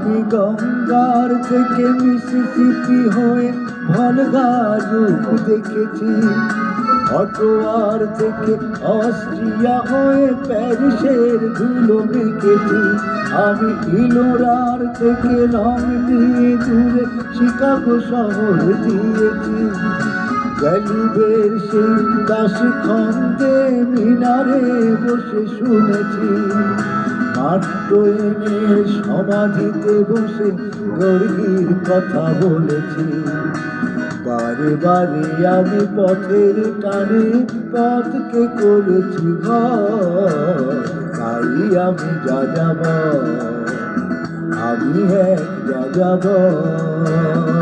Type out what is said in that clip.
আমি গঙ্গার থেকে মিসিসিপি হয়ে ভলগার রূপ দেখেছি, অটোয়ার থেকে অস্ট্রিয়া হয়ে প্যারিসের ধুলো মেখেছি। আমি ইলোরার থেকে রং নিয়ে দূরে শিকাগো শহর দিয়েছি। গ্যালিবের সেই দাসখন্দে মিনারে বসে শুনেছি, মার্ক টোয়েনের সমাধিতে বসে গর্গীর কথা বলেছি। বারে বারে আমি পথের টানে পথকে করেছি ঘর, তাই আমি যাযাবর, আমি এক যাযাবর।